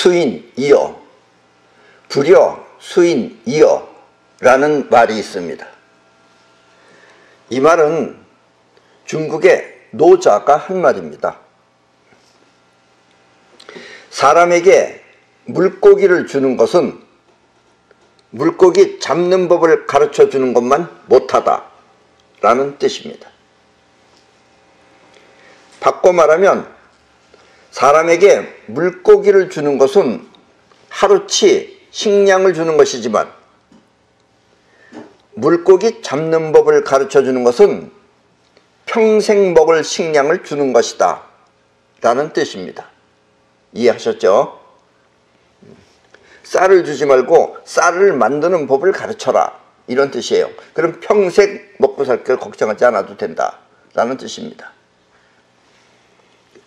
수인이여, 불여 수인이여 라는 말이 있습니다. 이 말은 중국의 노자가 한 말입니다. 사람에게 물고기를 주는 것은 물고기 잡는 법을 가르쳐 주는 것만 못하다 라는 뜻입니다. 바꿔 말하면 사람에게 물고기를 주는 것은 하루치 식량을 주는 것이지만 물고기 잡는 법을 가르쳐 주는 것은 평생 먹을 식량을 주는 것이다 라는 뜻입니다. 이해하셨죠? 쌀을 주지 말고 쌀을 만드는 법을 가르쳐라 이런 뜻이에요. 그럼 평생 먹고 살 걸 걱정하지 않아도 된다 라는 뜻입니다.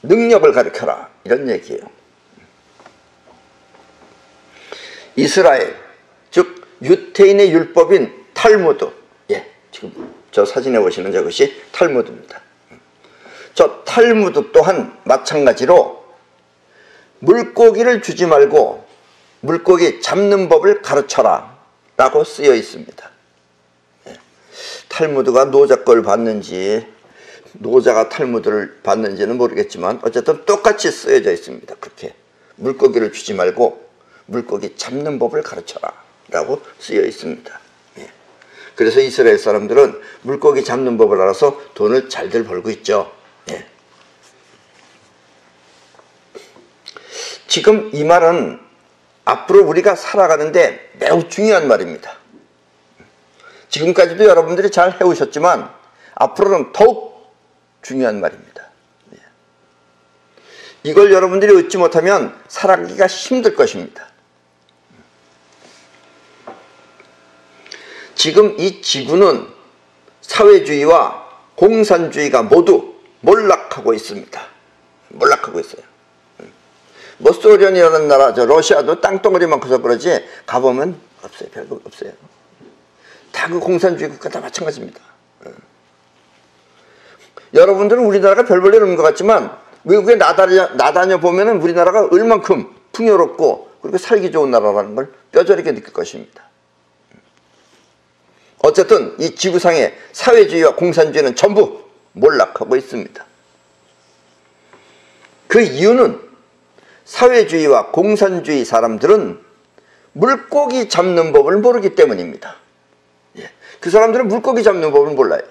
능력을 가르쳐라 이런 얘기예요. 이스라엘, 즉 유태인의 율법인 탈무드, 지금 저 사진에 보시는 저것이 탈무드입니다. 저 탈무드 또한 마찬가지로 물고기를 주지 말고 물고기 잡는 법을 가르쳐라 라고 쓰여 있습니다. 탈무드가 노자 걸 봤는지 노자가 탈무드를 봤는지는 모르겠지만 어쨌든 똑같이 쓰여져 있습니다. 그렇게 물고기를 주지 말고 물고기 잡는 법을 가르쳐라 라고 쓰여 있습니다. 그래서 이스라엘 사람들은 물고기 잡는 법을 알아서 돈을 잘들 벌고 있죠. 지금 이 말은 앞으로 우리가 살아가는데 매우 중요한 말입니다. 지금까지도 여러분들이 잘 해오셨지만 앞으로는 더욱 중요한 말입니다. 이걸 여러분들이 얻지 못하면 살아가기가 힘들 것입니다. 지금 이 지구는 사회주의와 공산주의가 모두 몰락하고 있습니다. 몰락하고 있어요. 뭐 소련이라는 나라, 저 러시아도 땅덩어리만 커서 그러지 가보면 없어요. 별거 없어요. 다 그 공산주의 국가 다 마찬가지입니다. 여러분들은 우리나라가 별 볼일 없는 것 같지만 외국에 나다녀 보면은 우리나라가 얼만큼 풍요롭고 그리고 살기 좋은 나라라는 걸 뼈저리게 느낄 것입니다. 어쨌든 이 지구상의 사회주의와 공산주의는 전부 몰락하고 있습니다. 그 이유는 사회주의와 공산주의 사람들은 물고기 잡는 법을 모르기 때문입니다. 그 사람들은 물고기 잡는 법을 몰라요.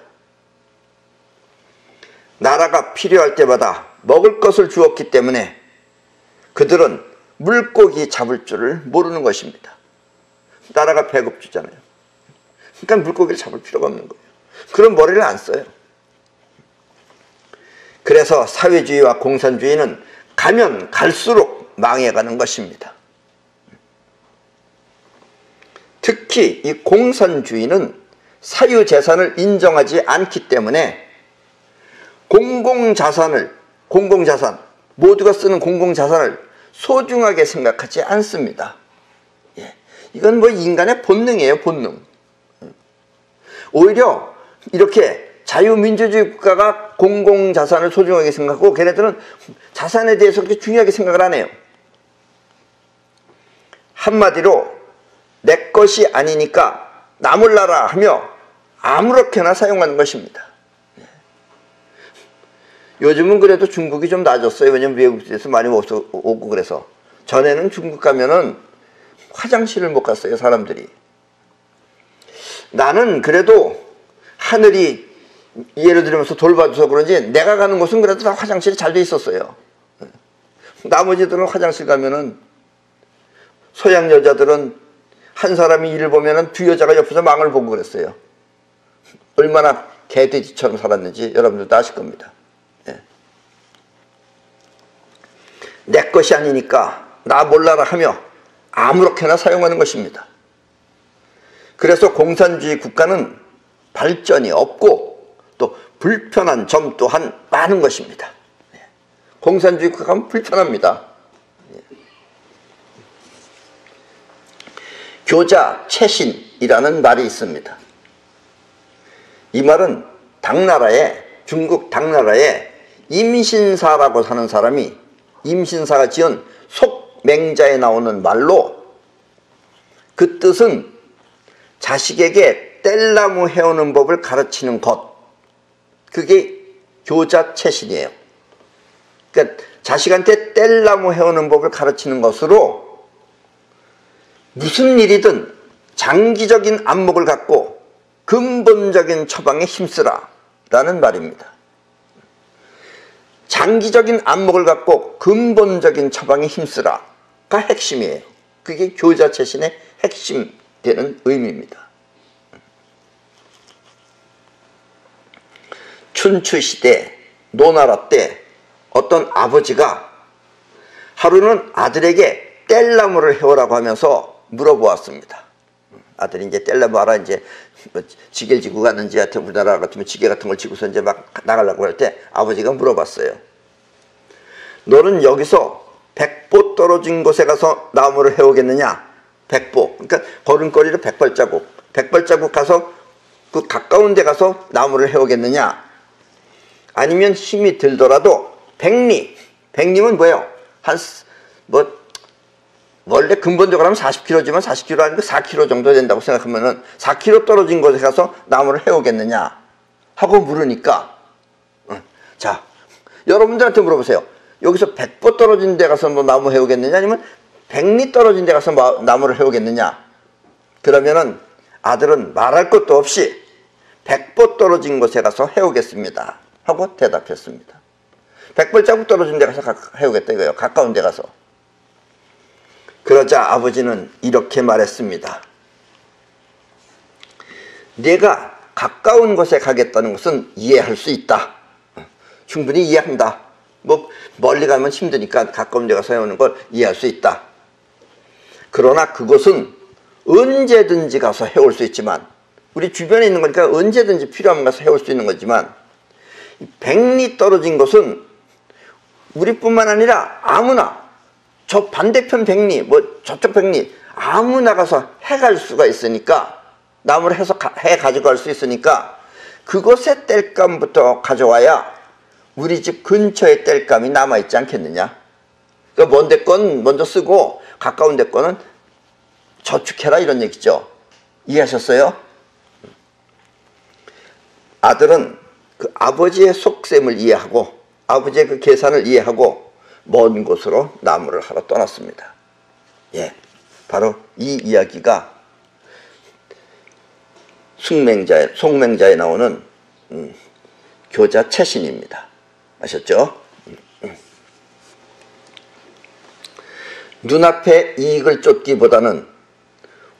나라가 필요할 때마다 먹을 것을 주었기 때문에 그들은 물고기 잡을 줄을 모르는 것입니다. 나라가 배급 주잖아요. 그러니까 물고기를 잡을 필요가 없는 거예요. 그런 머리를 안 써요. 그래서 사회주의와 공산주의는 가면 갈수록 망해가는 것입니다. 특히 이 공산주의는 사유재산을 인정하지 않기 때문에 공공자산, 모두가 쓰는 공공자산을 소중하게 생각하지 않습니다. 이건 뭐 인간의 본능이에요, 본능. 오히려 이렇게 자유민주주의 국가가 공공자산을 소중하게 생각하고 걔네들은 자산에 대해서 그렇게 중요하게 생각을 안 해요. 한마디로 내 것이 아니니까 나 몰라라 하며 아무렇게나 사용하는 것입니다. 요즘은 그래도 중국이 좀 나아졌어요. 왜냐면 외국에서 많이 오고 그래서. 전에는 중국 가면은 화장실을 못 갔어요, 사람들이. 나는 그래도 하늘이 예를 들면서 돌봐줘서 그런지 내가 가는 곳은 그래도 다 화장실이 잘 돼 있었어요. 나머지들은 화장실 가면은 서양 여자들은 한 사람이 일을 보면은 두 여자가 옆에서 망을 보고 그랬어요. 얼마나 개돼지처럼 살았는지 여러분들도 아실 겁니다. 내 것이 아니니까 나 몰라라 하며 아무렇게나 사용하는 것입니다. 그래서 공산주의 국가는 발전이 없고 또 불편한 점 또한 많은 것입니다. 공산주의 국가는 불편합니다. 교자 채신이라는 말이 있습니다. 이 말은 중국 당나라에 임신사라고 사는 사람이 임신사가 지은 맹자에 나오는 말로 그 뜻은 자식에게 뗄나무 해오는 법을 가르치는 것, 그게 교자체신이에요. 그러니까 자식한테 뗄나무 해오는 법을 가르치는 것으로 무슨 일이든 장기적인 안목을 갖고 근본적인 처방에 힘쓰라 라는 말입니다. 장기적인 안목을 갖고 근본적인 처방에 힘쓰라가 핵심이에요. 그게 교자체신의 핵심 되는 의미입니다. 춘추시대 노나라 때 어떤 아버지가 하루는 아들에게 뗄나무를 해오라고 하면서 물어보았습니다. 아들이 이제 뗄나무 알아, 이제 지게를 지고 갔는지, 하여튼 우리나라 같으면 지게 같은 걸 지고서 이제 막 나가려고 할 때 아버지가 물어봤어요. 너는 여기서 100보 떨어진 곳에 가서 나무를 해오겠느냐? 100보. 그러니까 걸음걸이로 100발자국. 100발자국 가서 그 가까운 데 가서 나무를 해오겠느냐? 아니면 힘이 들더라도 100리. 100리면 뭐예요? 원래 근본적으로 하면 40km지만 40km 아니고 4km 정도 된다고 생각하면은 4km 떨어진 곳에 가서 나무를 해오겠느냐? 하고 물으니까, 자, 여러분들한테 물어보세요. 여기서 100보 떨어진 데 가서 뭐 나무 해오겠느냐? 아니면 100리 떨어진 데 가서 나무를 해오겠느냐? 그러면은 아들은 말할 것도 없이 100보 떨어진 곳에 가서 해오겠습니다 하고 대답했습니다. 100발자국 떨어진 데 가서 해오겠다 이거예요. 가까운 데 가서. 그러자 아버지는 이렇게 말했습니다. 내가 가까운 곳에 가겠다는 것은 이해할 수 있다. 충분히 이해한다. 뭐 멀리 가면 힘드니까 가까운 데 가서 해오는 걸 이해할 수 있다. 그러나 그것은 언제든지 가서 해올 수 있지만, 우리 주변에 있는 거니까 언제든지 필요하면 가서 해올 수 있는 거지만, 100리 떨어진 것은 우리뿐만 아니라 아무나, 저 반대편 100리, 뭐 저쪽 100리 아무나 가서 해갈 수가 있으니까, 나무를 해서 해 가져갈 수 있으니까 그곳에 땔감부터 가져와야 우리 집 근처에 땔감이 남아있지 않겠느냐. 그러니까 먼 데 건 먼저 쓰고 가까운 데 거는 저축해라 이런 얘기죠. 이해하셨어요? 아들은 그 아버지의 속셈을 이해하고 아버지의 그 계산을 이해하고 먼 곳으로 나무를 하러 떠났습니다. 예, 바로 이 이야기가 송맹자에 나오는 교자체신입니다. 아셨죠? 눈앞의 이익을 쫓기보다는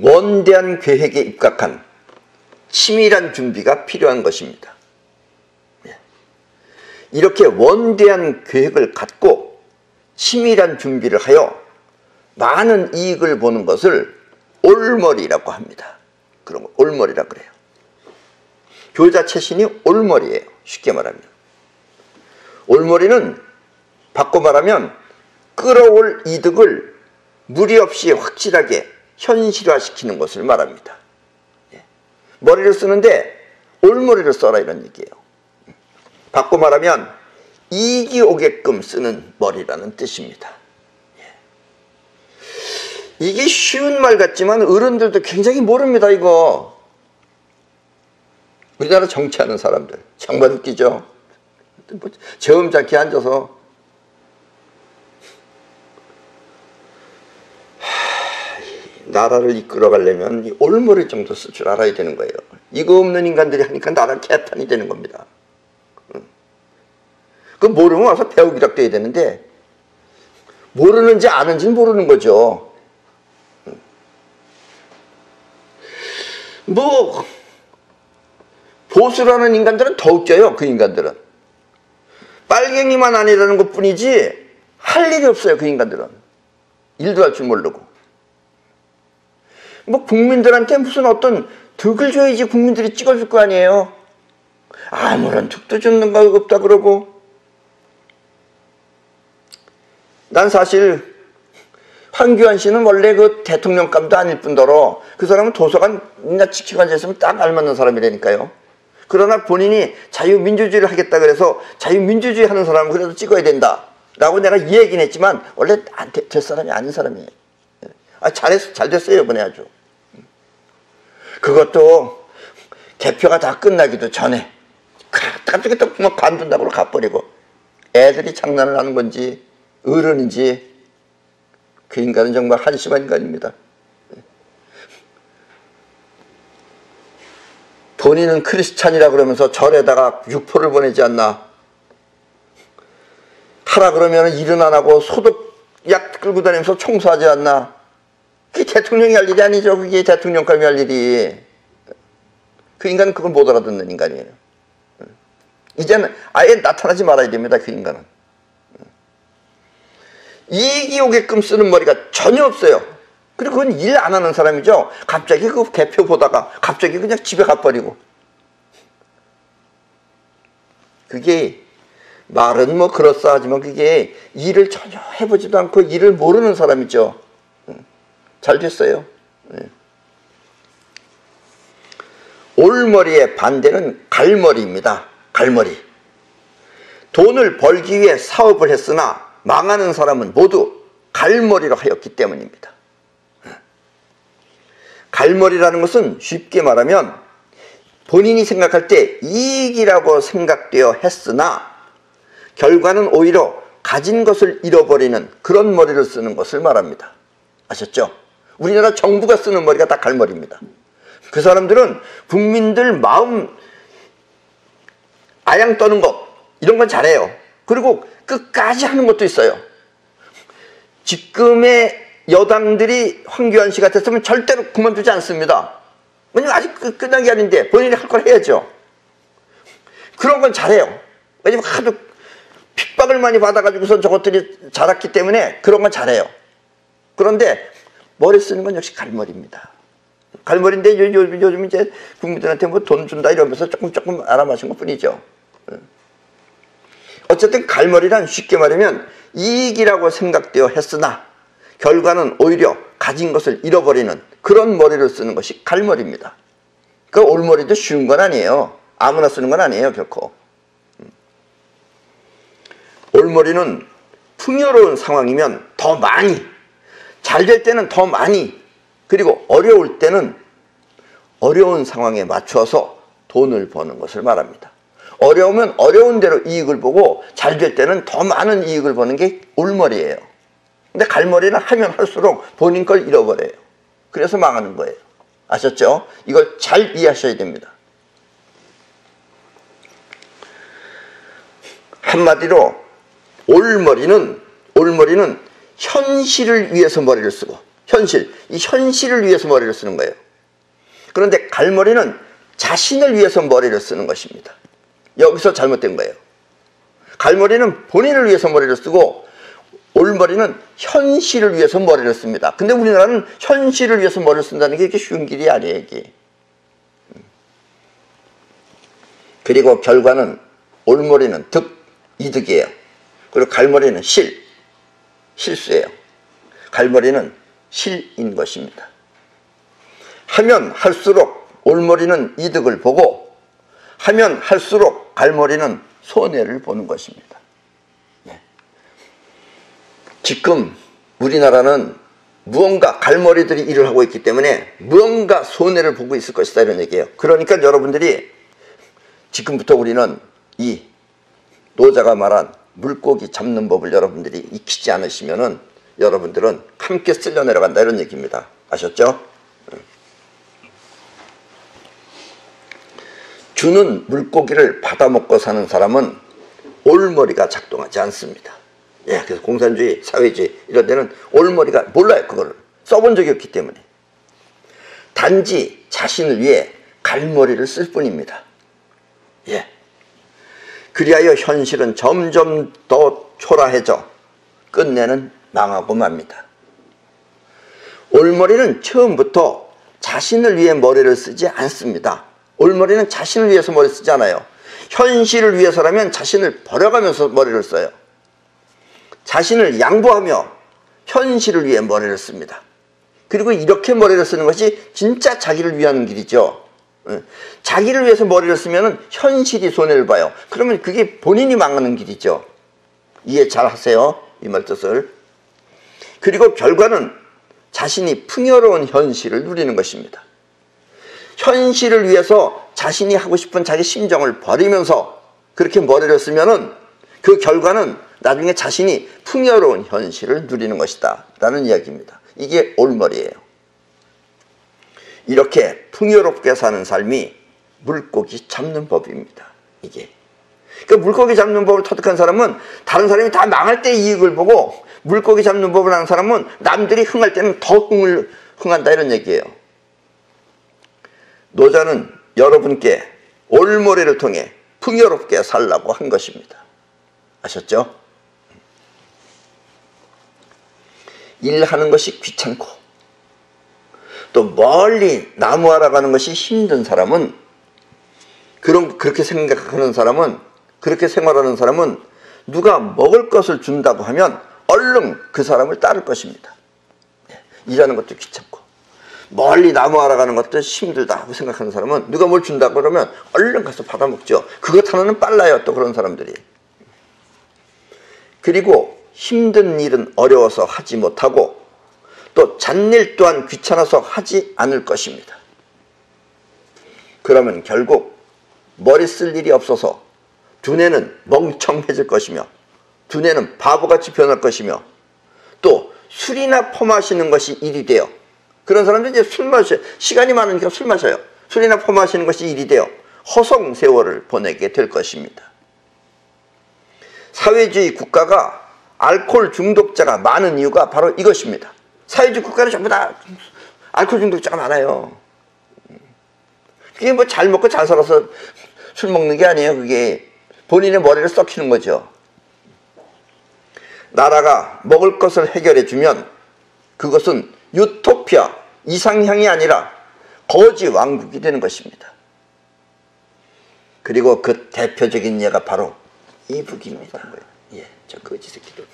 원대한 계획에 입각한 치밀한 준비가 필요한 것입니다. 이렇게 원대한 계획을 갖고 치밀한 준비를 하여 많은 이익을 보는 것을 올머리라고 합니다. 그런 거 올머리라고 그래요. 교자체신이 올머리예요. 쉽게 말하면. 올머리는 바꿔 말하면 끌어올 이득을 무리 없이 확실하게 현실화시키는 것을 말합니다. 머리를 쓰는데 올머리를 써라 이런 얘기예요. 바꿔 말하면 이익이 오게끔 쓰는 머리라는 뜻입니다. 이게 쉬운 말 같지만 어른들도 굉장히 모릅니다. 이거 우리나라 정치하는 사람들 정말 웃기죠. 저음잡기 앉아서 나라를 이끌어 가려면 이 올머리 정도 쓸 줄 알아야 되는 거예요. 이거 없는 인간들이 하니까 나라 개판이 되는 겁니다. 그 모르면 와서 배우기라도 해야 되는데 모르는지 아는지는 모르는 거죠. 뭐 보수라는 인간들은 더 웃겨요. 그 인간들은 빨갱이만 아니라는 것 뿐이지 할 일이 없어요. 그 인간들은 일도 할 줄 모르고 뭐 국민들한테 무슨 어떤 득을 줘야지 국민들이 찍어줄 거 아니에요. 아무런 득도 주는 거 없다 그러고. 난 사실 황교안 씨는 원래 그 대통령감도 아닐 뿐더러 그 사람은 도서관이나 지키관에 있으면 딱 알맞는 사람이라니까요. 그러나 본인이 자유민주주의를 하겠다 그래서 자유민주주의 하는 사람은 그래도 찍어야 된다. 라고 내가 이 얘기는 했지만 원래 될 사람이 아닌 사람이에요. 잘 됐어요 이번에 아주. 그것도 개표가 다 끝나기도 전에 갑자기 또 막 관둔다고 가버리고, 애들이 장난을 하는 건지 어른인지 그 인간은 정말 한심한 인간입니다. 본인은 크리스찬이라 그러면서 절에다가 육포를 보내지 않나. 하라 그러면 일은 안 하고 소독약 끌고 다니면서 청소하지 않나. 그게 대통령이 할 일이 아니죠. 그게 대통령감이 할 일이. 그 인간은 그걸 못 알아듣는 인간이에요. 이제는 아예 나타나지 말아야 됩니다. 그 인간은. 이익이 오게끔 쓰는 머리가 전혀 없어요. 그리고 그건 일 안 하는 사람이죠. 갑자기 그 개표 보다가 갑자기 그냥 집에 가버리고. 그게 말은 뭐 그럴싸하지만 그게 일을 전혀 해보지도 않고 일을 모르는 사람이죠. 잘 됐어요. 올머리의 반대는 갈머리입니다. 갈머리. 돈을 벌기 위해 사업을 했으나 망하는 사람은 모두 갈머리로 하였기 때문입니다. 갈머리라는 것은 쉽게 말하면 본인이 생각할 때 이익이라고 생각되어 했으나 결과는 오히려 가진 것을 잃어버리는 그런 머리를 쓰는 것을 말합니다. 아셨죠? 우리나라 정부가 쓰는 머리가 다 갈머리입니다. 그 사람들은 국민들 마음 아양 떠는 것 이런 건 잘해요. 그리고 끝까지 하는 것도 있어요. 지금의 여당들이 황교안 씨 같았으면 절대로 그만두지 않습니다. 왜냐면 아직 끝난 게 아닌데 본인이 할 걸 해야죠. 그런 건 잘해요. 왜냐면 하도 핍박을 많이 받아가지고선 저것들이 자랐기 때문에 그런 건 잘해요. 그런데 머리 쓰는 건 역시 갈머리입니다. 갈머리인데 요즘 이제 국민들한테 뭐 돈 준다 이러면서 조금 알아마신 것 뿐이죠. 어쨌든 갈머리란 쉽게 말하면 이익이라고 생각되어 했으나 결과는 오히려 가진 것을 잃어버리는 그런 머리를 쓰는 것이 갈머리입니다. 그 올머리도 쉬운 건 아니에요. 아무나 쓰는 건 아니에요 결코. 올머리는 풍요로운 상황이면 더 많이, 잘 될 때는 더 많이, 그리고 어려울 때는 어려운 상황에 맞춰서 돈을 버는 것을 말합니다. 어려우면 어려운 대로 이익을 보고 잘 될 때는 더 많은 이익을 버는 게 올머리예요. 근데 갈머리는 하면 할수록 본인 걸 잃어버려요. 그래서 망하는 거예요. 아셨죠? 이걸 잘 이해하셔야 됩니다. 한마디로 올머리는 현실을 위해서 머리를 쓰고, 이 현실을 위해서 머리를 쓰는 거예요. 그런데 갈머리는 자신을 위해서 머리를 쓰는 것입니다. 여기서 잘못된 거예요. 갈머리는 본인을 위해서 머리를 쓰고 올머리는 현실을 위해서 머리를 씁니다. 근데 우리나라는 현실을 위해서 머리를 쓴다는 게 이렇게 쉬운 길이 아니에요. 이게. 그리고 결과는 올머리는 이득이에요. 그리고 갈머리는 실수예요. 갈머리는 실인 것입니다. 하면 할수록 올머리는 이득을 보고 하면 할수록 갈머리는 손해를 보는 것입니다. 네. 지금 우리나라는 무언가 갈머리들이 일을 하고 있기 때문에 무언가 손해를 보고 있을 것이다 이런 얘기예요. 그러니까 여러분들이 지금부터 우리는 이 노자가 말한 물고기 잡는 법을 여러분들이 익히지 않으시면은 여러분들은 함께 쓸려 내려간다 이런 얘기입니다. 아셨죠? 주는 물고기를 받아먹고 사는 사람은 올머리가 작동하지 않습니다. 예, 그래서 공산주의, 사회주의 이런 데는 올머리가 몰라요. 그거를 써본 적이 없기 때문에. 단지 자신을 위해 갈머리를 쓸 뿐입니다. 예. 그리하여 현실은 점점 더 초라해져 끝내는 망하고 맙니다. 올머리는 처음부터 자신을 위해 머리를 쓰지 않습니다. 올머리는 자신을 위해서 머리를 쓰지 않아요. 현실을 위해서라면 자신을 버려가면서 머리를 써요. 자신을 양보하며 현실을 위해 머리를 씁니다. 그리고 이렇게 머리를 쓰는 것이 진짜 자기를 위한 길이죠. 자기를 위해서 머리를 쓰면 현실이 손해를 봐요. 그러면 그게 본인이 망하는 길이죠. 이해 잘 하세요. 이 말 뜻을. 그리고 결과는 자신이 풍요로운 현실을 누리는 것입니다. 현실을 위해서 자신이 하고 싶은 자기 심정을 버리면서 그렇게 머리를 쓰면은 그 결과는 나중에 자신이 풍요로운 현실을 누리는 것이다 라는 이야기입니다. 이게 올머리예요. 이렇게 풍요롭게 사는 삶이 물고기 잡는 법입니다. 이게. 그러니까 물고기 잡는 법을 터득한 사람은 다른 사람이 다 망할 때 이익을 보고, 물고기 잡는 법을 아는 사람은 남들이 흥할 때는 더 흥한다 이런 얘기예요. 노자는 여러분께 올머리를 통해 풍요롭게 살라고 한 것입니다. 아셨죠? 일하는 것이 귀찮고 또 멀리 나무하러 가는 것이 힘든 사람은, 그렇게 생각하는 사람은, 그렇게 생활하는 사람은 누가 먹을 것을 준다고 하면 얼른 그 사람을 따를 것입니다. 일하는 것도 귀찮고 멀리 나무하러 가는 것도 힘들다고 생각하는 사람은 누가 뭘 준다고 그러면 얼른 가서 받아먹죠. 그것 하나는 빨라요. 또 그런 사람들이. 그리고 힘든 일은 어려워서 하지 못하고 또 잡일 또한 귀찮아서 하지 않을 것입니다. 그러면 결국 머리 쓸 일이 없어서 두뇌는 멍청해질 것이며 두뇌는 바보같이 변할 것이며 또 술이나 퍼마시는 것이 일이 돼요. 그런 사람들이 이제 술 마셔요. 시간이 많으니까 술 마셔요. 술이나 퍼마시는 것이 일이 돼요. 허송 세월을 보내게 될 것입니다. 사회주의 국가가 알코올 중독자가 많은 이유가 바로 이것입니다. 사회주의 국가는 전부 다 알코올 중독자가 많아요. 그게 뭐 잘 먹고 잘 살아서 술 먹는 게 아니에요. 그게 본인의 머리를 썩히는 거죠. 나라가 먹을 것을 해결해 주면 그것은 유토피아, 이상향이 아니라 거지 왕국이 되는 것입니다. 그리고 그 대표적인 예가 바로 이북입니다. 예, 저 거지 새끼들.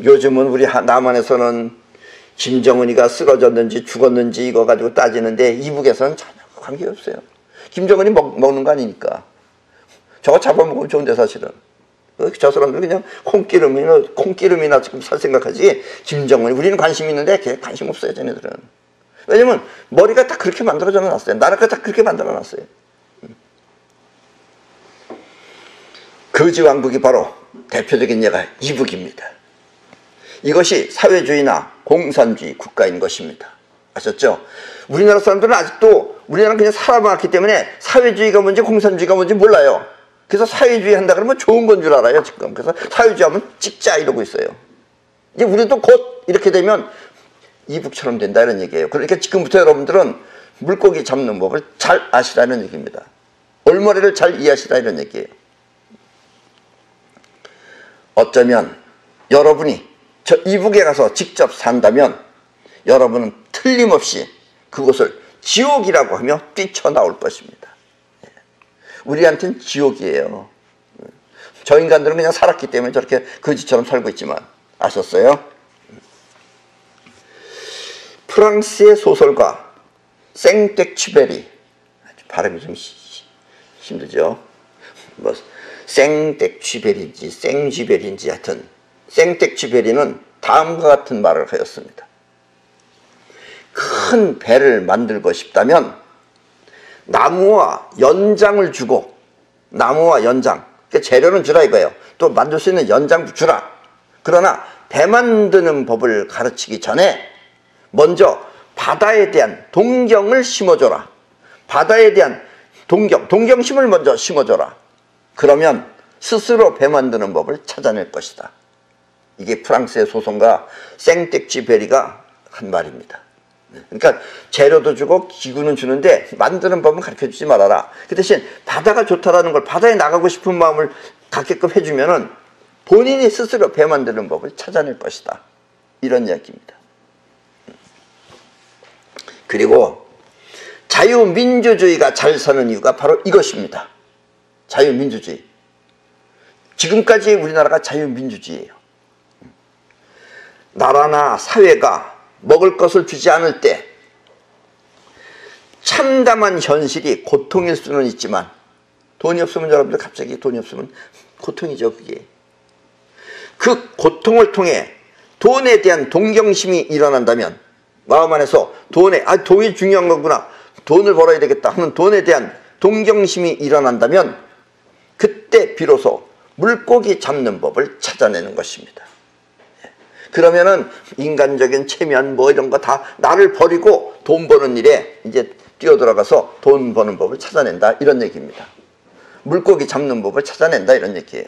요즘은 우리 남한에서는 김정은이가 쓰러졌는지 죽었는지 이거 가지고 따지는데 이북에서는 전혀 관계없어요. 김정은이 먹는 거 아니니까. 저거 잡아먹으면 좋은데 사실은. 저 사람들 그냥 콩기름이나 지금 살 생각하지 김정은이 우리는 관심 있는데 걔 관심 없어요. 쟤네들은. 왜냐면 머리가 다 그렇게 만들어져 놨어요. 나라가 다 그렇게 만들어 놨어요. 거지 왕국이 바로 대표적인 예가 이북입니다. 이것이 사회주의나 공산주의 국가인 것입니다. 아셨죠? 우리나라 사람들은 아직도 우리나라는 그냥 살아왔기 때문에 사회주의가 뭔지 공산주의가 뭔지 몰라요. 그래서 사회주의 한다 그러면 좋은 건 줄 알아요, 지금. 그래서 사회주의 하면 찍자 이러고 있어요. 이제 우리도 곧 이렇게 되면 이북처럼 된다 이런 얘기예요. 그러니까 지금부터 여러분들은 물고기 잡는 법을 잘 아시라는 얘기입니다. 올머리를 잘 이해하시라 이런 얘기예요. 어쩌면 여러분이 저 이북에 가서 직접 산다면 여러분은 틀림없이 그곳을 지옥이라고 하며 뛰쳐나올 것입니다. 우리한테는 지옥이에요. 저 인간들은 그냥 살았기 때문에 저렇게 거지처럼 살고 있지만 아셨어요? 프랑스의 소설가 생텍쥐베리, 발음이 좀 힘들죠? 뭐 생텍쥐베리인지 생쥐베리인지 하여튼 생텍쥐베리는 다음과 같은 말을 하였습니다. 큰 배를 만들고 싶다면 나무와 연장을 주고, 나무와 연장, 그러니까 재료는 주라 이거예요. 또 만들 수 있는 연장도 주라. 그러나 배 만드는 법을 가르치기 전에 먼저 바다에 대한 동경을 심어줘라. 바다에 대한 동경심을 먼저 심어줘라. 그러면 스스로 배 만드는 법을 찾아낼 것이다. 이게 프랑스의 소설가 생텍쥐베리가 한 말입니다. 그러니까 재료도 주고 기구는 주는데 만드는 법은 가르쳐주지 말아라. 그 대신 바다가 좋다라는 걸, 바다에 나가고 싶은 마음을 갖게끔 해주면은 본인이 스스로 배 만드는 법을 찾아낼 것이다. 이런 이야기입니다. 그리고 자유민주주의가 잘 사는 이유가 바로 이것입니다. 자유민주주의. 지금까지 우리나라가 자유민주주의예요. 나라나 사회가 먹을 것을 주지 않을 때 참담한 현실이 고통일 수는 있지만, 돈이 없으면 여러분들 갑자기 돈이 없으면 고통이죠. 그게 그 고통을 통해 돈에 대한 동경심이 일어난다면, 마음 안에서 돈이 중요한 거구나, 돈을 벌어야 되겠다 하는 돈에 대한 동경심이 일어난다면, 그때 비로소 물고기 잡는 법을 찾아내는 것입니다. 그러면은 인간적인 체면 뭐 이런 거 다 나를 버리고 돈 버는 일에 이제 뛰어들어가서 돈 버는 법을 찾아낸다, 이런 얘기입니다. 물고기 잡는 법을 찾아낸다, 이런 얘기예요.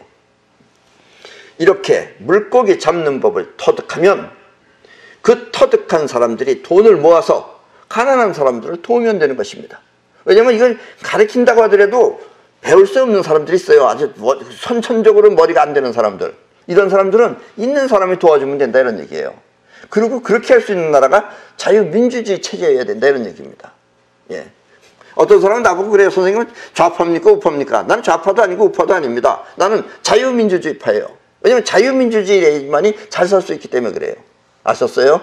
이렇게 물고기 잡는 법을 터득하면 그 터득한 사람들이 돈을 모아서 가난한 사람들을 도우면 되는 것입니다. 왜냐하면 이걸 가르친다고 하더라도 배울 수 없는 사람들이 있어요. 아주 선천적으로 머리가 안 되는 사람들. 이런 사람들은 있는 사람이 도와주면 된다, 이런 얘기예요. 그리고 그렇게 할 수 있는 나라가 자유민주주의 체제여야 된다, 이런 얘기입니다. 예. 어떤 사람은 나보고 그래요. 선생님은 좌파입니까 우파입니까? 나는 좌파도 아니고 우파도 아닙니다. 나는 자유민주주의파예요. 왜냐면 자유민주주의만이 잘 살 수 있기 때문에 그래요. 아셨어요?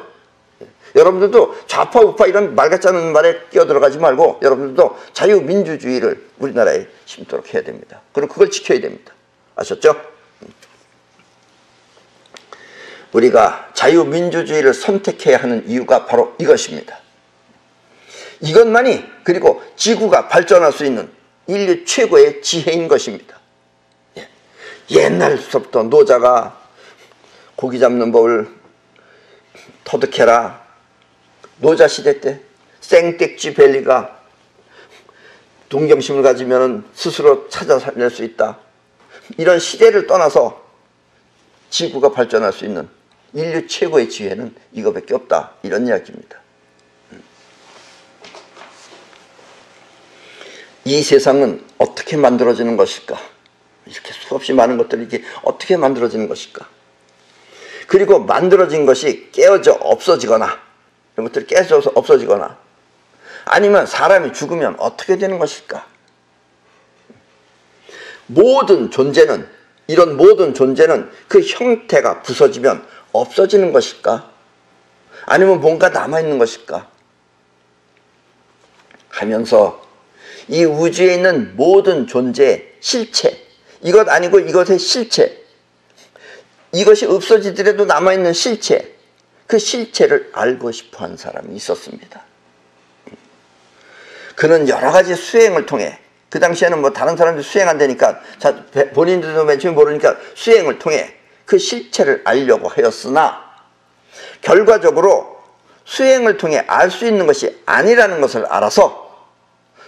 예. 여러분들도 좌파 우파 이런 말 같지 않은 말에 끼어들어가지 말고 여러분들도 자유민주주의를 우리나라에 심도록 해야 됩니다. 그리고 그걸 지켜야 됩니다. 아셨죠? 우리가 자유민주주의를 선택해야 하는 이유가 바로 이것입니다. 이것만이 그리고 지구가 발전할 수 있는 인류 최고의 지혜인 것입니다. 예. 옛날부터 노자가 고기 잡는 법을 터득해라. 노자 시대 때 생떼쥐 벨리가 동경심을 가지면 스스로 찾아 살릴 수 있다. 이런 시대를 떠나서 지구가 발전할 수 있는 인류 최고의 지혜는 이거밖에 없다, 이런 이야기입니다. 이 세상은 어떻게 만들어지는 것일까? 이렇게 수없이 많은 것들이 이게 어떻게 만들어지는 것일까? 그리고 만들어진 것이 깨어져 없어지거나, 이런 것들이 깨져서 없어지거나, 아니면 사람이 죽으면 어떻게 되는 것일까? 이런 모든 존재는 그 형태가 부서지면 없어지는 것일까? 아니면 뭔가 남아있는 것일까? 하면서 이 우주에 있는 모든 존재의 실체, 이것 아니고 이것의 실체, 이것이 없어지더라도 남아있는 실체, 그 실체를 알고 싶어 한 사람이 있었습니다. 그는 여러 가지 수행을 통해, 그 당시에는 뭐 다른 사람들 수행한다니까 본인들도 맨 처음에 모르니까 수행을 통해 그 실체를 알려고 하였으나, 결과적으로 수행을 통해 알 수 있는 것이 아니라는 것을 알아서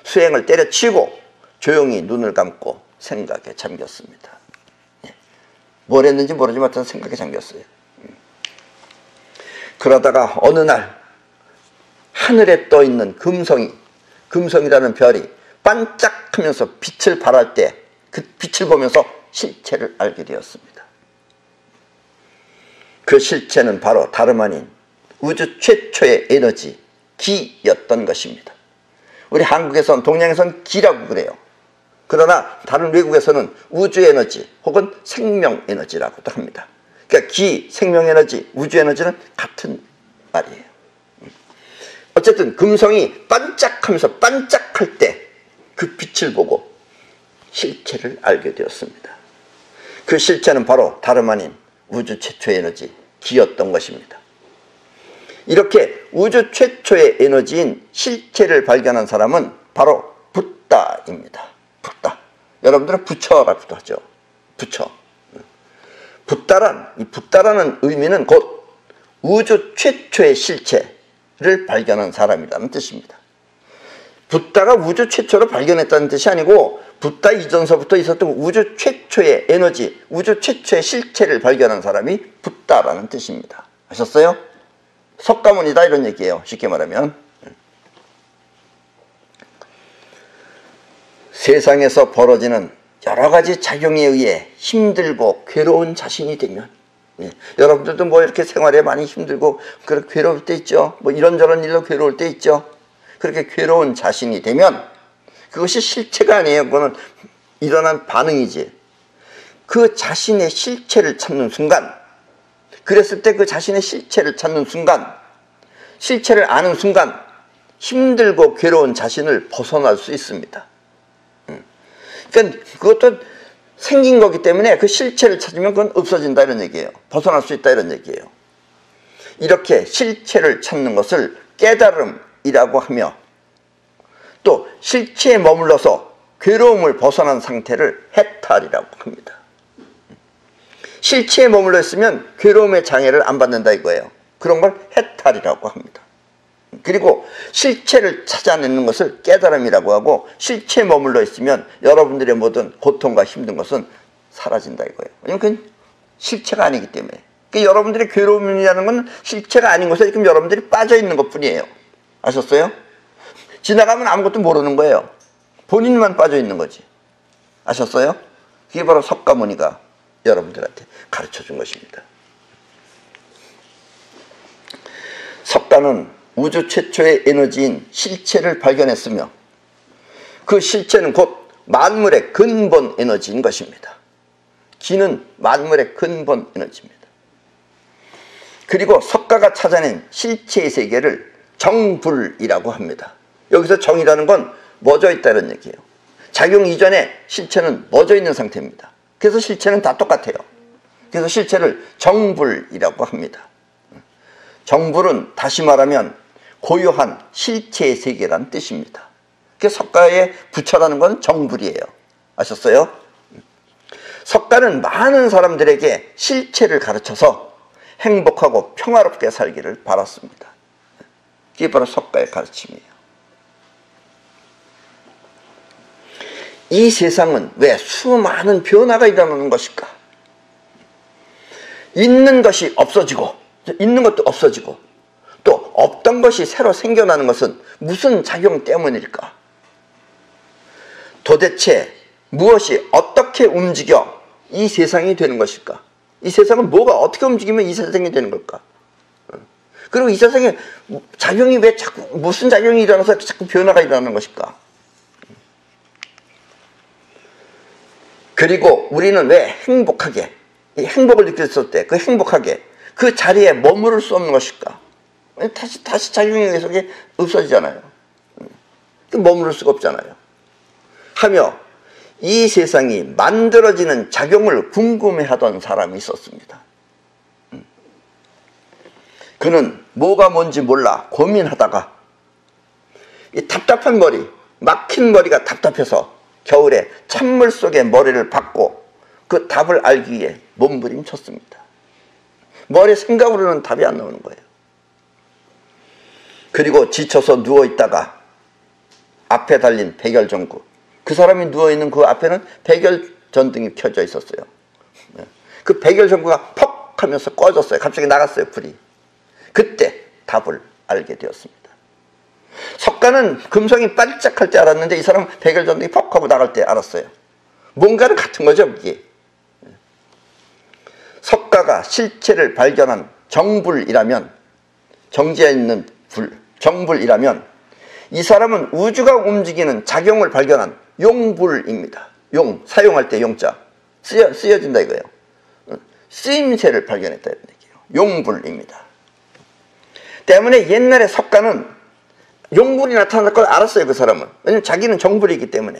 수행을 때려치우고 조용히 눈을 감고 생각에 잠겼습니다. 뭘 했는지 모르지만 어떤 생각에 잠겼어요. 그러다가 어느 날 하늘에 떠 있는 금성이라는 별이 반짝하면서 빛을 발할 때 그 빛을 보면서 실체를 알게 되었습니다. 그 실체는 바로 다름 아닌 우주 최초의 에너지 기였던 것입니다. 우리 한국에선, 동양에선 기라고 그래요. 그러나 다른 외국에서는 우주 에너지 혹은 생명 에너지라고도 합니다. 그러니까 기, 생명 에너지, 우주 에너지는 같은 말이에요. 어쨌든 금성이 반짝하면서 반짝할 때 그 빛을 보고 실체를 알게 되었습니다. 그 실체는 바로 다름 아닌 우주 최초의 에너지 기였던 것입니다. 이렇게 우주 최초의 에너지인 실체를 발견한 사람은 바로 붓다입니다. 붓다. 여러분들은 부처라고도 하죠. 부처. 붓다라는 의미는 곧 우주 최초의 실체를 발견한 사람이라는 뜻입니다. 붓다가 우주 최초로 발견했다는 뜻이 아니고 붓다 이전서부터 있었던 우주 최초의 에너지, 우주 최초의 실체를 발견한 사람이 붓다라는 뜻입니다. 아셨어요? 석가모니다 이런 얘기예요. 쉽게 말하면. 세상에서 벌어지는 여러 가지 작용에 의해 힘들고 괴로운 자신이 되면, 여러분들도 뭐 이렇게 생활에 많이 힘들고 그렇게 괴로울 때 있죠. 뭐 이런저런 일로 괴로울 때 있죠. 그렇게 괴로운 자신이 되면 그것이 실체가 아니에요. 그거는 일어난 반응이지. 그 자신의 실체를 찾는 순간, 그랬을 때 그 자신의 실체를 찾는 순간, 실체를 아는 순간 힘들고 괴로운 자신을 벗어날 수 있습니다. 그러니까 그것도 생긴 거기 때문에 그 실체를 찾으면 그건 없어진다 이런 얘기예요. 벗어날 수 있다 이런 얘기예요. 이렇게 실체를 찾는 것을 깨달음이라고 하며 또 실체에 머물러서 괴로움을 벗어난 상태를 해탈이라고 합니다. 실체에 머물러 있으면 괴로움의 장애를 안 받는다 이거예요. 그런 걸 해탈이라고 합니다. 그리고 실체를 찾아내는 것을 깨달음이라고 하고 실체에 머물러 있으면 여러분들의 모든 고통과 힘든 것은 사라진다 이거예요. 왜냐면 그건 실체가 아니기 때문에. 그러니까 여러분들의 괴로움이라는 건 실체가 아닌 것에 지금 여러분들이 빠져 있는 것 뿐이에요. 아셨어요? 지나가면 아무것도 모르는 거예요. 본인만 빠져 있는 거지. 아셨어요? 그게 바로 석가모니가 여러분들한테 가르쳐 준 것입니다. 석가는 우주 최초의 에너지인 실체를 발견했으며 그 실체는 곧 만물의 근본 에너지인 것입니다. 기는 만물의 근본 에너지입니다. 그리고 석가가 찾아낸 실체의 세계를 정불이라고 합니다. 여기서 정이라는 건 멎어 있다는 얘기예요. 작용 이전에 실체는 멎어 있는 상태입니다. 그래서 실체는 다 똑같아요. 그래서 실체를 정불이라고 합니다. 정불은 다시 말하면 고요한 실체의 세계란 뜻입니다. 그래서 석가의 부처라는 건 정불이에요. 아셨어요? 석가는 많은 사람들에게 실체를 가르쳐서 행복하고 평화롭게 살기를 바랐습니다. 이게 바로 석가의 가르침이에요. 이 세상은 왜 수많은 변화가 일어나는 것일까? 있는 것이 없어지고 있는 것도 없어지고 또 없던 것이 새로 생겨나는 것은 무슨 작용 때문일까? 도대체 무엇이 어떻게 움직여 이 세상이 되는 것일까? 이 세상은 뭐가 어떻게 움직이면 이 세상이 되는 걸까? 그리고 이 세상에 작용이 왜 자꾸 무슨 작용이 일어나서 자꾸 변화가 일어나는 것일까? 그리고 우리는 왜 행복하게 이 행복을 느꼈을 때 그 행복하게 그 자리에 머무를 수 없는 것일까? 다시 작용이 계속 없어지잖아요. 머무를 수가 없잖아요. 하며 이 세상이 만들어지는 작용을 궁금해하던 사람이 있었습니다. 그는 뭐가 뭔지 몰라 고민하다가 이 답답한 머리, 막힌 머리가 답답해서 겨울에 찬물 속에 머리를 박고 그 답을 알기 위해 몸부림쳤습니다. 머리 생각으로는 답이 안 나오는 거예요. 그리고 지쳐서 누워있다가 앞에 달린 백열전구, 그 사람이 누워있는 그 앞에는 백열전등이 켜져 있었어요. 그 백열전구가 퍽 하면서 꺼졌어요. 갑자기 나갔어요, 불이. 그때 답을 알게 되었습니다. 석가는 금성이 반짝할 때 알았는데 이 사람은 백열전등이 퍽 하고 나갈 때 알았어요. 뭔가는 같은 거죠, 그게. 석가가 실체를 발견한 정불이라면, 정지해 있는 불, 정불이라면 이 사람은 우주가 움직이는 작용을 발견한 용불입니다. 용, 사용할 때 용자 쓰여진다 이거예요. 쓰임새를 발견했다 이런 얘기예요. 용불입니다. 때문에 옛날에 석가는 용불이 나타날 걸 알았어요. 그 사람은. 왜냐면 자기는 정불이기 때문에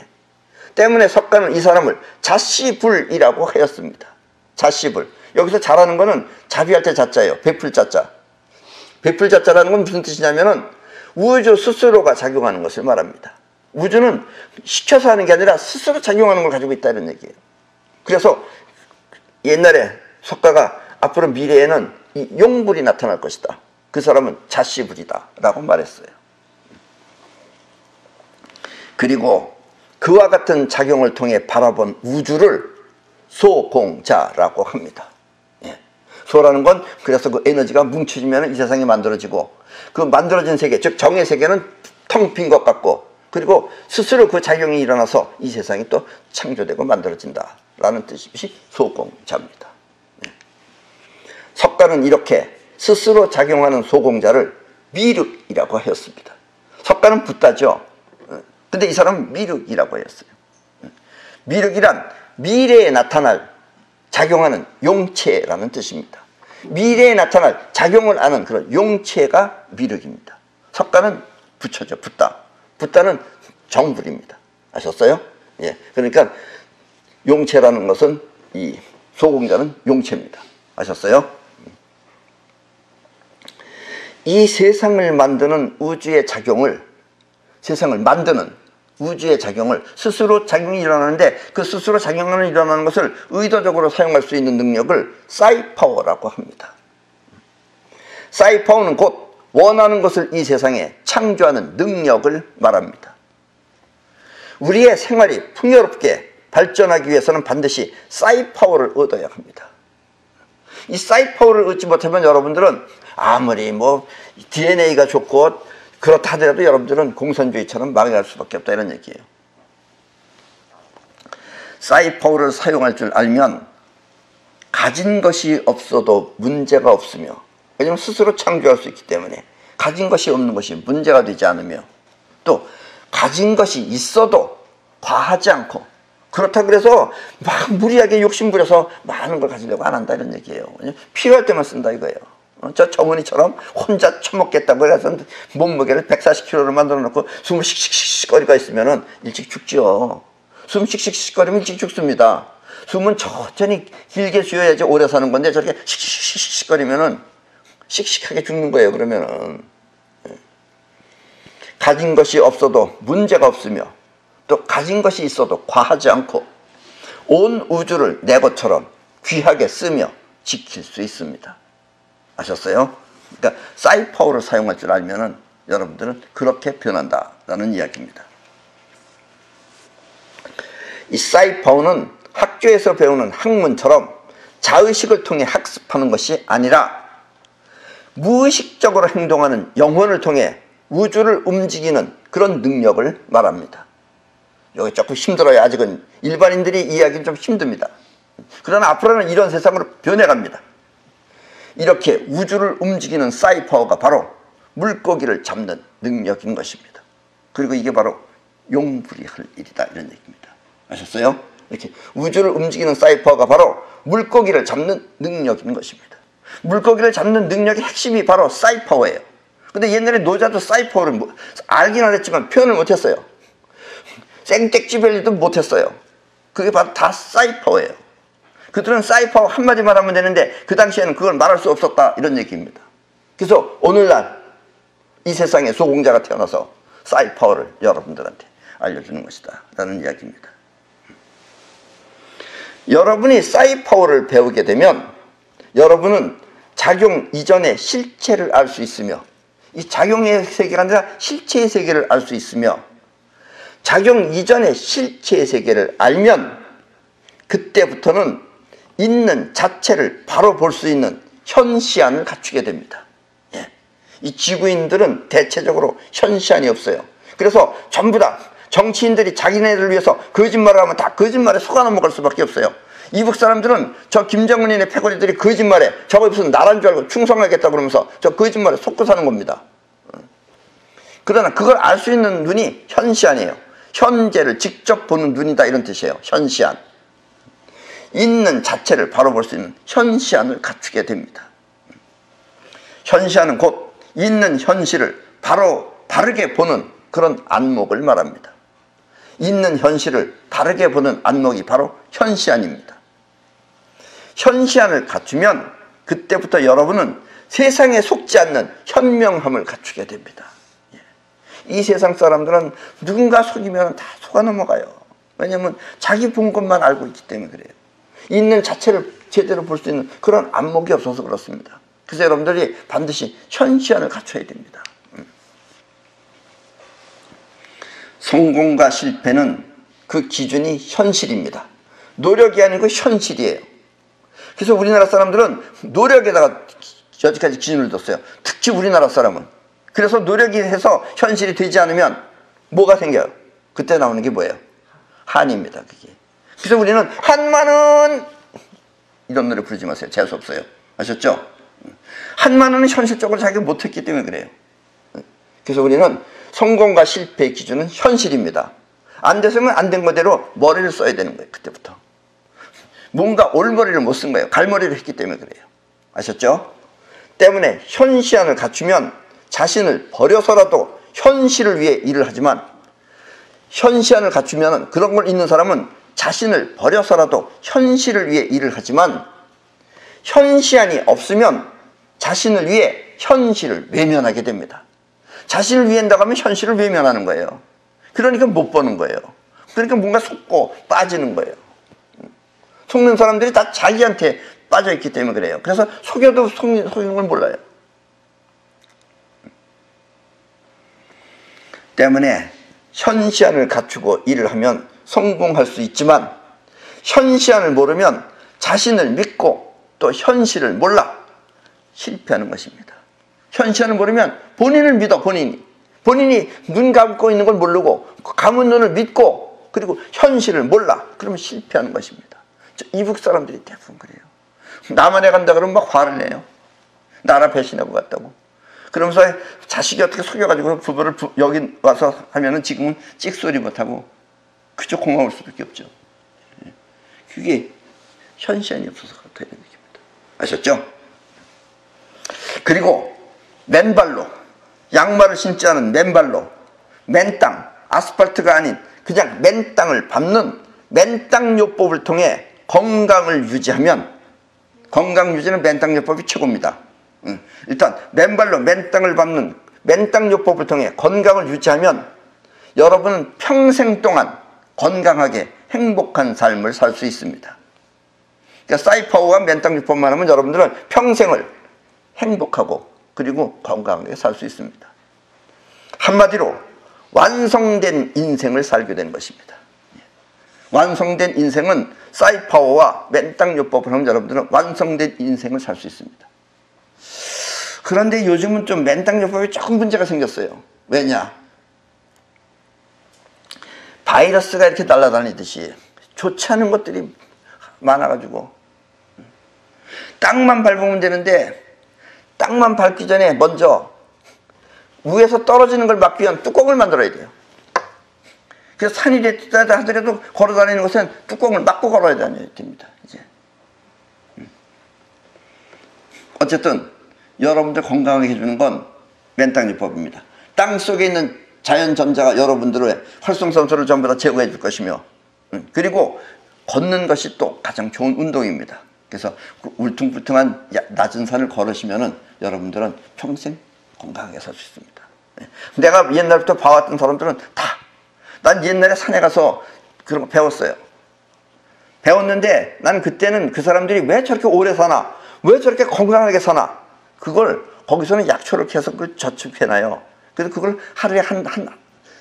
석가는 이 사람을 자씨불이라고 하였습니다. 자씨불. 여기서 자라는 거는 자비할 때 자자예요. 베풀 자자. 베풀 자자라는 건 무슨 뜻이냐면은 우주 스스로가 작용하는 것을 말합니다. 우주는 시켜서 하는 게 아니라 스스로 작용하는 걸 가지고 있다 이런 얘기예요. 그래서 옛날에 석가가 앞으로 미래에는 이 용불이 나타날 것이다. 그 사람은 자씨불이다 라고 말했어요. 그리고 그와 같은 작용을 통해 바라본 우주를 소공자라고 합니다. 소라는 건 그래서 그 에너지가 뭉쳐지면 이 세상이 만들어지고 그 만들어진 세계, 즉 정의 세계는 텅 빈 것 같고 그리고 스스로 그 작용이 일어나서 이 세상이 또 창조되고 만들어진다라는 뜻이 소공자입니다. 석가는 이렇게 스스로 작용하는 소공자를 미륵이라고 하였습니다. 석가는 붓다죠. 근데 이 사람은 미륵이라고 하였어요. 미륵이란 미래에 나타날 작용하는 용체라는 뜻입니다. 미래에 나타날 작용을 아는 그런 용체가 미륵입니다. 석가는 부처죠. 붓다. 붓다는 정불입니다. 아셨어요? 예. 그러니까 용체라는 것은 이 소공자는 용체입니다. 아셨어요? 이 세상을 만드는 우주의 작용을, 세상을 만드는 우주의 작용을 스스로 작용이 일어나는데 그 스스로 작용하는 일어나는 것을 의도적으로 사용할 수 있는 능력을 사이파워라고 합니다. 사이파워는 곧 원하는 것을 이 세상에 창조하는 능력을 말합니다. 우리의 생활이 풍요롭게 발전하기 위해서는 반드시 사이파워를 얻어야 합니다. 이 사이파워를 얻지 못하면 여러분들은 아무리 뭐 DNA가 좋고 그렇다 하더라도 여러분들은 공산주의처럼 망할 수밖에 없다, 이런 얘기예요. 사이파워를 사용할 줄 알면 가진 것이 없어도 문제가 없으며, 왜냐하면 스스로 창조할 수 있기 때문에 가진 것이 없는 것이 문제가 되지 않으며, 또 가진 것이 있어도 과하지 않고, 그렇다 그래서 막 무리하게 욕심부려서 많은 걸 가지려고 안 한다, 이런 얘기예요. 필요할 때만 쓴다 이거예요. 저 어머니처럼 혼자 처먹겠다고 해서 몸무게를 140kg로 만들어 놓고 숨을 씩씩씩거리가 있으면은 일찍 죽죠. 숨 씩씩씩거리면 일찍 죽습니다. 숨은 천천히 길게 쉬어야지 오래 사는 건데 저렇게 씩씩씩거리면은 씩씩하게 죽는 거예요. 그러면은 가진 것이 없어도 문제가 없으며, 또 가진 것이 있어도 과하지 않고 온 우주를 내 것처럼 귀하게 쓰며 지킬 수 있습니다. 아셨어요? 그러니까 사이파워를 사용할 줄 알면은 여러분들은 그렇게 변한다라는 이야기입니다. 이 사이파워는 학교에서 배우는 학문처럼 자의식을 통해 학습하는 것이 아니라 무의식적으로 행동하는 영혼을 통해 우주를 움직이는 그런 능력을 말합니다. 여기 조금 힘들어요. 아직은 일반인들이 이해하기는 좀 힘듭니다. 그러나 앞으로는 이런 세상으로 변해갑니다. 이렇게 우주를 움직이는 사이파워가 바로 물고기를 잡는 능력인 것입니다. 그리고 이게 바로 용불이할 일이다, 이런 얘기입니다. 아셨어요? 이렇게 우주를 움직이는 사이파워가 바로 물고기를 잡는 능력인 것입니다. 물고기를 잡는 능력의 핵심이 바로 사이파워예요. 근데 옛날에 노자도 사이파워를 알긴 알았지만 표현을 못했어요. 생떼찌벨리도 못했어요. 그게 바로 다 사이파워예요. 그들은 사이파워 한마디만 하면 되는데 그 당시에는 그걸 말할 수 없었다, 이런 얘기입니다. 그래서 오늘날 이 세상에 소공자가 태어나서 사이파워를 여러분들한테 알려주는 것이다 라는 이야기입니다. 여러분이 사이파워를 배우게 되면 여러분은 작용 이전의 실체를 알 수 있으며, 이 작용의 세계가 아니라 실체의 세계를 알 수 있으며, 작용 이전의 실체의 세계를 알면 그때부터는 있는 자체를 바로 볼 수 있는 현시안을 갖추게 됩니다. 예. 이 지구인들은 대체적으로 현시안이 없어요. 그래서 전부 다 정치인들이 자기네들을 위해서 거짓말을 하면 다 거짓말에 속아 넘어갈 수밖에 없어요. 이북 사람들은 저 김정은이네 패거리들이 거짓말에 저거 무슨 나라인 줄 알고 충성하겠다 그러면서 저 거짓말에 속고 사는 겁니다. 그러나 그걸 알 수 있는 눈이 현시안이에요. 현재를 직접 보는 눈이다, 이런 뜻이에요. 현시안. 있는 자체를 바로 볼 수 있는 현시안을 갖추게 됩니다. 현시안은 곧 있는 현실을 바르게 보는 그런 안목을 말합니다. 있는 현실을 바르게 보는 안목이 바로 현시안입니다. 현시안을 갖추면 그때부터 여러분은 세상에 속지 않는 현명함을 갖추게 됩니다. 이 세상 사람들은 누군가 속이면 다 속아 넘어가요. 왜냐하면 자기 본 것만 알고 있기 때문에 그래요. 있는 자체를 제대로 볼 수 있는 그런 안목이 없어서 그렇습니다. 그래서 여러분들이 반드시 현시안을 갖춰야 됩니다. 성공과 실패는 그 기준이 현실입니다. 노력이 아니고 현실이에요. 그래서 우리나라 사람들은 노력에다가 여기까지 기준을 뒀어요. 특히 우리나라 사람은. 그래서 노력이 해서 현실이 되지 않으면 뭐가 생겨요? 그때 나오는 게 뭐예요? 한입니다. 그게. 그래서 우리는 한마는 이런 노래 부르지 마세요. 재수 없어요. 아셨죠? 한마는 현실적으로 자기가 못했기 때문에 그래요. 그래서 우리는 성공과 실패의 기준은 현실입니다. 안 됐으면 안 된 거대로 머리를 써야 되는 거예요. 그때부터. 뭔가 올머리를 못 쓴 거예요. 갈머리를 했기 때문에 그래요. 아셨죠? 때문에 현시안을 갖추면 자신을 버려서라도 현실을 위해 일을 하지만, 현시안을 갖추면 그런 걸 있는 사람은 자신을 버려서라도 현실을 위해 일을 하지만 현시안이 없으면 자신을 위해 현실을 외면하게 됩니다. 자신을 위한다고 하면 현실을 외면하는 거예요. 그러니까 못 보는 거예요. 그러니까 뭔가 속고 빠지는 거예요. 속는 사람들이 다 자기한테 빠져있기 때문에 그래요. 그래서 속여도 속이는 걸 몰라요. 때문에 현시안을 갖추고 일을 하면 성공할 수 있지만 현시안을 모르면 자신을 믿고 또 현실을 몰라 실패하는 것입니다. 현시안을 모르면 본인을 믿어. 본인이 눈 감고 있는 걸 모르고 감은 눈을 믿고 그리고 현실을 몰라. 그러면 실패하는 것입니다. 이북 사람들이 대부분 그래요. 남한에 간다 그러면 막 화를 내요. 나라 배신하고 갔다고. 그러면서 자식이 어떻게 속여가지고 부부를 여기 와서 하면은 지금은 찍소리 못하고 그저 고마울 수밖에 없죠. 그게 현시안이 없어서 그렇다 이런 얘기입니다. 아셨죠? 그리고 맨발로 양말을 신지 않은 맨발로 맨땅 아스팔트가 아닌 그냥 맨땅을 밟는 맨땅요법을 통해 건강을 유지하면 건강 유지는 맨땅요법이 최고입니다. 일단 맨발로 맨땅을 밟는 맨땅요법을 통해 건강을 유지하면 여러분은 평생 동안 건강하게 행복한 삶을 살 수 있습니다. 그러니까 사이파워와 맨땅요법만 하면 여러분들은 평생을 행복하고 그리고 건강하게 살 수 있습니다. 한마디로 완성된 인생을 살게 되는 것입니다. 완성된 인생은 사이파워와 맨땅요법을 하면 여러분들은 완성된 인생을 살 수 있습니다. 그런데 요즘은 좀 맨땅요법에 조금 문제가 생겼어요. 왜냐? 바이러스가 이렇게 날아다니듯이 좋지 않은 것들이 많아가지고 땅만 밟으면 되는데 땅만 밟기 전에 먼저 위에서 떨어지는 걸 막기 위한 뚜껑을 만들어야 돼요. 그래서 산이 됐다 하더라도 걸어다니는 것은 뚜껑을 막고 걸어야 됩니다. 이제. 어쨌든 여러분들 건강하게 해주는 건 맨땅요법입니다. 땅 속에 있는 자연 전자가 여러분들의 활성산소를 전부 다 제거해 줄 것이며 그리고 걷는 것이 또 가장 좋은 운동입니다. 그래서 울퉁불퉁한 낮은 산을 걸으시면은 여러분들은 평생 건강하게 살 수 있습니다. 내가 옛날부터 봐왔던 사람들은 난 옛날에 산에 가서 그런 거 배웠어요. 배웠는데 난 그때는 그 사람들이 왜 저렇게 오래 사나? 왜 저렇게 건강하게 사나? 그걸 거기서는 약초를 캐서 그걸 저축해놔요. 그래서 그걸 하루에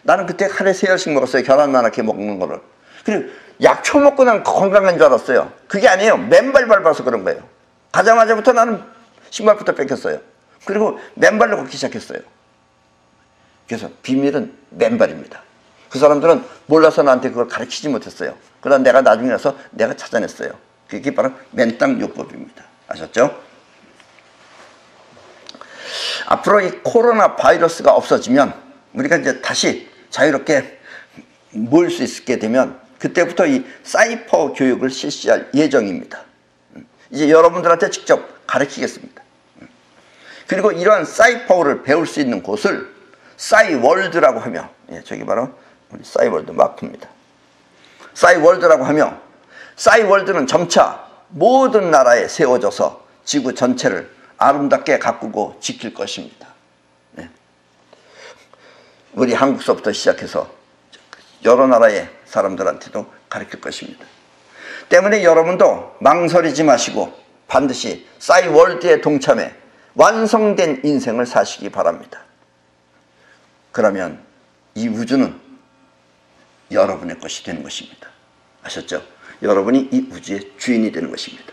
나는 그때 하루에 3알씩 먹었어요. 계란만 이렇게 먹는 거를. 그리고 약초 먹고 난 건강한 줄 알았어요. 그게 아니에요. 맨발 밟아서 그런 거예요. 가자마자부터 나는 신발부터 뺏겼어요. 그리고 맨발로 걷기 시작했어요. 그래서 비밀은 맨발입니다. 그 사람들은 몰라서 나한테 그걸 가르치지 못했어요. 그러다 내가 나중에 가서 내가 찾아냈어요. 그게 바로 맨땅요법입니다. 아셨죠? 앞으로 이 코로나 바이러스가 없어지면 우리가 이제 다시 자유롭게 모일 수 있게 되면 그때부터 이 사이퍼 교육을 실시할 예정입니다. 이제 여러분들한테 직접 가르치겠습니다. 그리고 이러한 사이퍼를 배울 수 있는 곳을 싸이월드라고 하며 저기 바로 우리 싸이월드 마크입니다. 싸이월드라고 하며 싸이월드는 점차 모든 나라에 세워져서 지구 전체를 아름답게 가꾸고 지킬 것입니다. 우리 한국서부터 시작해서 여러 나라의 사람들한테도 가르칠 것입니다. 때문에 여러분도 망설이지 마시고 반드시 싸이월드에 동참해 완성된 인생을 사시기 바랍니다. 그러면 이 우주는 여러분의 것이 되는 것입니다. 아셨죠? 여러분이 이 우주의 주인이 되는 것입니다.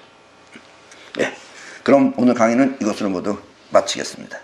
네, 그럼 오늘 강의는 이것으로 모두 마치겠습니다.